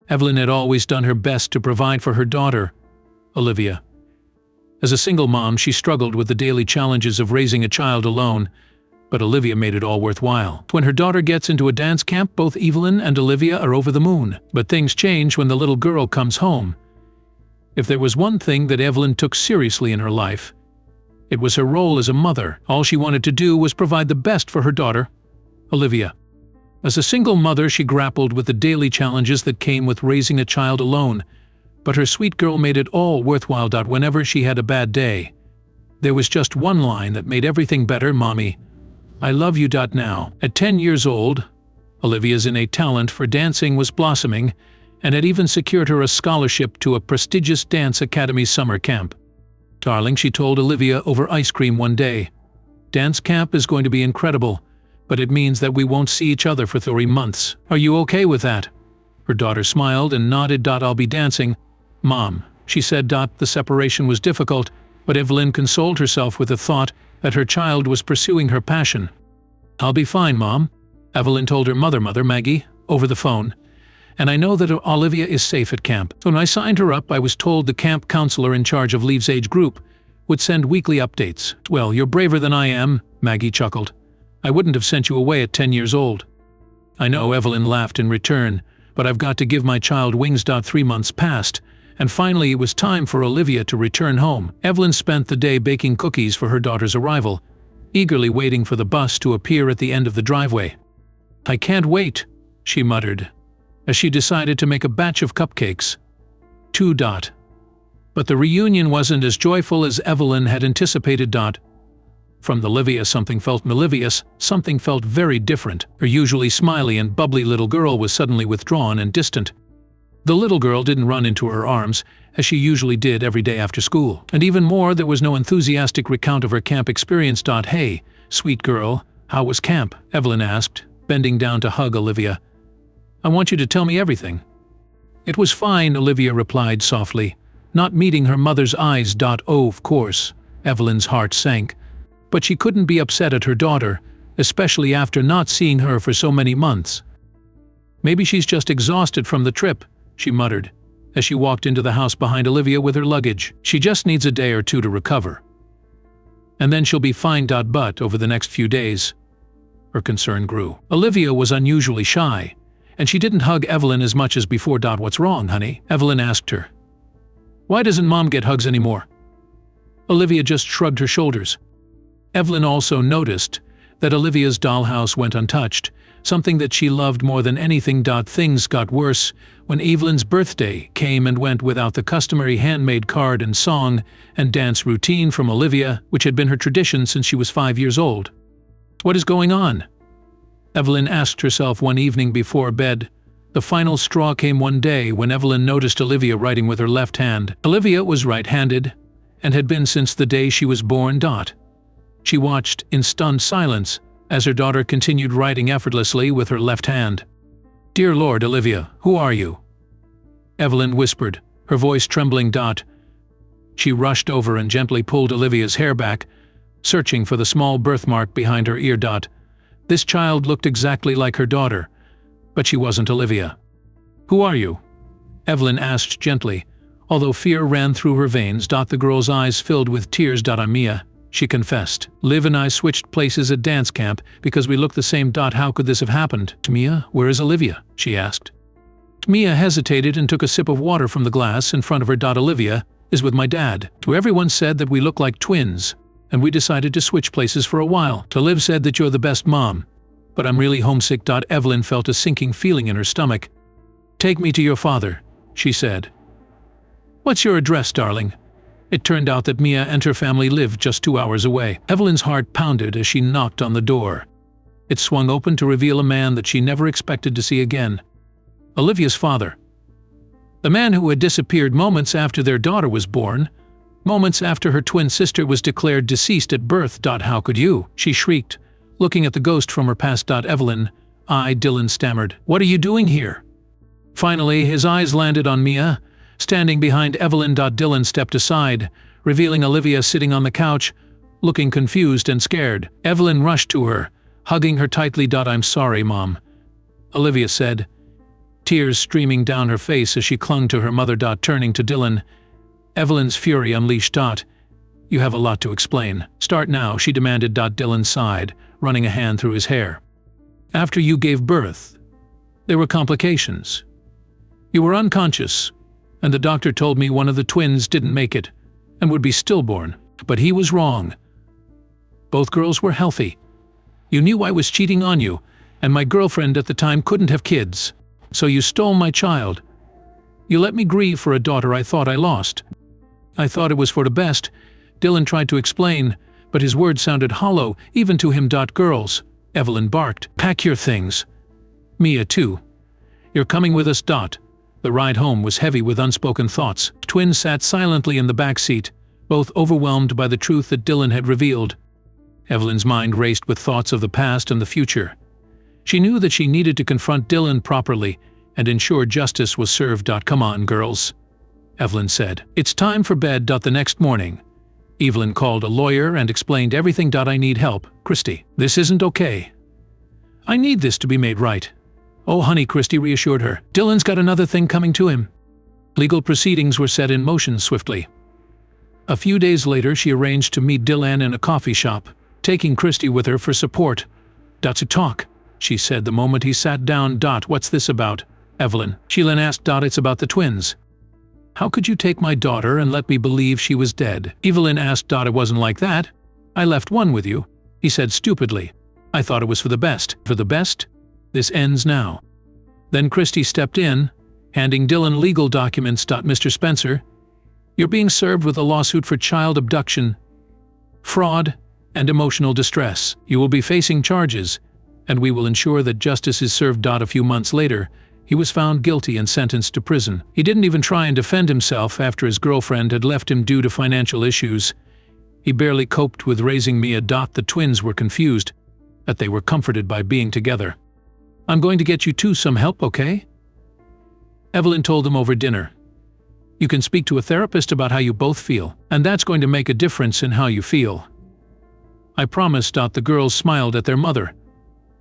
Evelyn had always done her best to provide for her daughter, Olivia. As a single mom, she struggled with the daily challenges of raising a child alone, but Olivia made it all worthwhile. When her daughter gets into a dance camp, both Evelyn and Olivia are over the moon. But things change when the little girl comes home. If there was one thing that Evelyn took seriously in her life, it was her role as a mother. All she wanted to do was provide the best for her daughter, Olivia. As a single mother, she grappled with the daily challenges that came with raising a child alone, but her sweet girl made it all worthwhile. Whenever she had a bad day, there was just one line that made everything better: "Mommy, I love you." Now, at 10 years old, Olivia's innate talent for dancing was blossoming and had even secured her a scholarship to a prestigious dance academy summer camp. "Darling," she told Olivia over ice cream one day, "dance camp is going to be incredible, but it means that we won't see each other for 3 months. Are you okay with that?" Her daughter smiled and nodded. "I'll be dancing, Mom," she said. The separation was difficult, but Evelyn consoled herself with the thought that her child was pursuing her passion. "I'll be fine, Mom," Evelyn told her mother, Maggie, over the phone. "And I know that Olivia is safe at camp." So when I signed her up, I was told the camp counselor in charge of Leave's age group would send weekly updates. "Well, you're braver than I am," Maggie chuckled. "I wouldn't have sent you away at 10 years old." "I know," Evelyn laughed in return, "but I've got to give my child wings. 3 months passed, and finally it was time for Olivia to return home. Evelyn spent the day baking cookies for her daughter's arrival, eagerly waiting for the bus to appear at the end of the driveway. "I can't wait," she muttered, as she decided to make a batch of cupcakes. 2. But the reunion wasn't as joyful as Evelyn had anticipated. From Olivia, something felt malicious, something felt very different. Her usually smiley and bubbly little girl was suddenly withdrawn and distant. The little girl didn't run into her arms, as she usually did every day after school. And even more, there was no enthusiastic recount of her camp experience. "Hey, sweet girl, how was camp?" Evelyn asked, bending down to hug Olivia. "I want you to tell me everything." "It was fine," Olivia replied softly, not meeting her mother's eyes. "Oh, of course." Evelyn's heart sank. But she couldn't be upset at her daughter, especially after not seeing her for so many months. "Maybe she's just exhausted from the trip," she muttered, as she walked into the house behind Olivia with her luggage. "She just needs a day or two to recover. And then she'll be fine." But over the next few days, her concern grew. Olivia was unusually shy, and she didn't hug Evelyn as much as before. "What's wrong, honey?" Evelyn asked her. "Why doesn't Mom get hugs anymore?" Olivia just shrugged her shoulders. Evelyn also noticed that Olivia's dollhouse went untouched, something that she loved more than anything. Things got worse when Evelyn's birthday came and went without the customary handmade card and song and dance routine from Olivia, which had been her tradition since she was 5 years old. "What is going on?" Evelyn asked herself one evening before bed. The final straw came one day when Evelyn noticed Olivia writing with her left hand. Olivia was right-handed and had been since the day she was born. She watched in stunned silence as her daughter continued writing effortlessly with her left hand. "Dear Lord, Olivia, who are you?" Evelyn whispered, her voice trembling. She rushed over and gently pulled Olivia's hair back, searching for the small birthmark behind her ear. This child looked exactly like her daughter, but she wasn't Olivia. "Who are you?" Evelyn asked gently, although fear ran through her veins. The girl's eyes filled with tears. "I'm Mia," she confessed. "Liv and I switched places at dance camp because we look the same. How could this have happened?" "Mia, where is Olivia?" she asked. Mia hesitated and took a sip of water from the glass in front of her. "Olivia is with my dad. Everyone said that we look like twins, and we decided to switch places for a while. Liv said that you're the best mom, but I'm really homesick." Evelyn felt a sinking feeling in her stomach. "Take me to your father," she said. "What's your address, darling?" It turned out that Mia and her family lived just 2 hours away. Evelyn's heart pounded as she knocked on the door. It swung open to reveal a man that she never expected to see again. Olivia's father. The man who had disappeared moments after their daughter was born, moments after her twin sister was declared deceased at birth. "How could you?" she shrieked, looking at the ghost from her past. "Evelyn," Dylan stammered. "What are you doing here?" Finally, his eyes landed on Mia, standing behind Evelyn. Dylan stepped aside, revealing Olivia sitting on the couch, looking confused and scared. Evelyn rushed to her, hugging her tightly. "I'm sorry, Mom," Olivia said, tears streaming down her face as she clung to her mother. Turning to Dylan, Evelyn's fury unleashed. "You have a lot to explain. Start now," she demanded. Dylan sighed, running a hand through his hair. "After you gave birth, there were complications. You were unconscious, and the doctor told me one of the twins didn't make it and would be stillborn. But he was wrong. Both girls were healthy. You knew I was cheating on you, and my girlfriend at the time couldn't have kids. So you stole my child. You let me grieve for a daughter I thought I lost. I thought it was for the best," Dylan tried to explain, but his words sounded hollow, even to him. "Girls," Evelyn barked, "pack your things. Mia, too. You're coming with us." The ride home was heavy with unspoken thoughts. Twins sat silently in the back seat, both overwhelmed by the truth that Dylan had revealed. Evelyn's mind raced with thoughts of the past and the future. She knew that she needed to confront Dylan properly and ensure justice was served. "Come on, girls," Evelyn said. "It's time for bed." The next morning, Evelyn called a lawyer and explained everything. "I need help, Christy. This isn't okay. I need this to be made right." "Oh, honey," Christy reassured her. "Dylan's got another thing coming to him." Legal proceedings were set in motion swiftly. A few days later, she arranged to meet Dylan in a coffee shop, taking Christy with her for support. "To talk," she said the moment he sat down. "What's this about, Evelyn?" Sheila asked. "It's about the twins." "How could you take my daughter and let me believe she was dead?" Evelyn asked. "It wasn't like that. I left one with you," he said stupidly. "I thought it was for the best." "For the best? This ends now." Then Christy stepped in, handing Dylan legal documents. "Mr. Spencer, you're being served with a lawsuit for child abduction, fraud, and emotional distress. You will be facing charges, and we will ensure that justice is served." A few months later, he was found guilty and sentenced to prison. He didn't even try and defend himself after his girlfriend had left him due to financial issues. He barely coped with raising Mia. The twins were confused, but they were comforted by being together. "I'm going to get you two some help, okay?" Evelyn told them over dinner. "You can speak to a therapist about how you both feel, and that's going to make a difference in how you feel." "I promise." The girls smiled at their mother,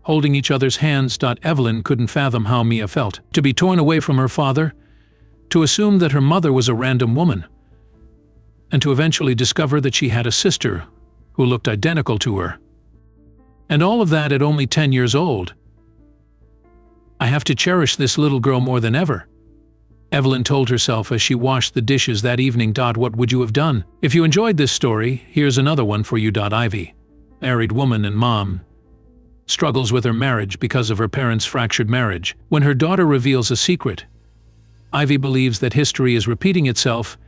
holding each other's hands. Evelyn couldn't fathom how Mia felt. To be torn away from her father, to assume that her mother was a random woman, and to eventually discover that she had a sister who looked identical to her. And all of that at only 10 years old. "I have to cherish this little girl more than ever," Evelyn told herself as she washed the dishes that evening. "What would you have done?" If you enjoyed this story, here's another one for you. Ivy, married woman and mom, struggles with her marriage because of her parents' fractured marriage. When her daughter reveals a secret, Ivy believes that history is repeating itself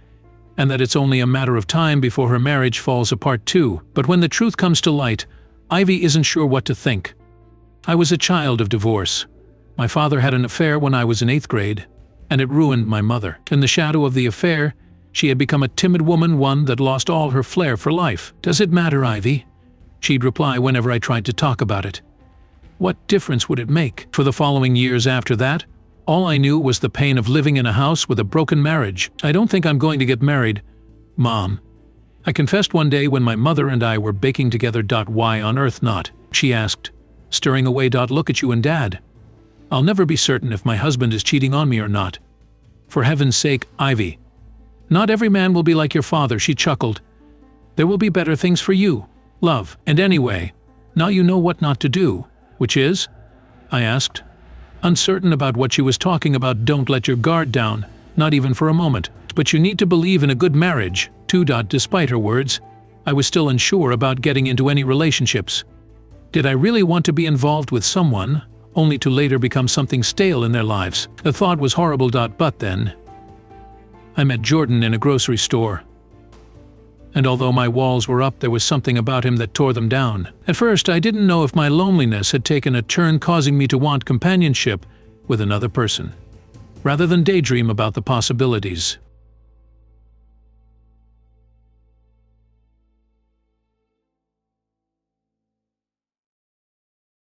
and that it's only a matter of time before her marriage falls apart too. But when the truth comes to light, Ivy isn't sure what to think. "I was a child of divorce. My father had an affair when I was in 8th grade, and it ruined my mother. In the shadow of the affair, she had become a timid woman, one that lost all her flair for life. Does it matter, Ivy?" she'd reply whenever I tried to talk about it. What difference would it make? For the following years after that, all I knew was the pain of living in a house with a broken marriage. "I don't think I'm going to get married, Mom," I confessed one day when my mother and I were baking together. "Why on earth not?" she asked, stirring away. "Look at you and Dad. I'll never be certain if my husband is cheating on me or not." "For heaven's sake, Ivy. Not every man will be like your father," she chuckled. "There will be better things for you, love. And anyway, now you know what not to do." "Which is?" I asked, uncertain about what she was talking about. "Don't let your guard down, not even for a moment. But you need to believe in a good marriage, too." Despite her words, I was still unsure about getting into any relationships. Did I really want to be involved with someone, only to later become something stale in their lives? The thought was horrible. But then, I met Jordan in a grocery store. And although my walls were up, there was something about him that tore them down. At first, I didn't know if my loneliness had taken a turn, causing me to want companionship with another person, rather than daydream about the possibilities.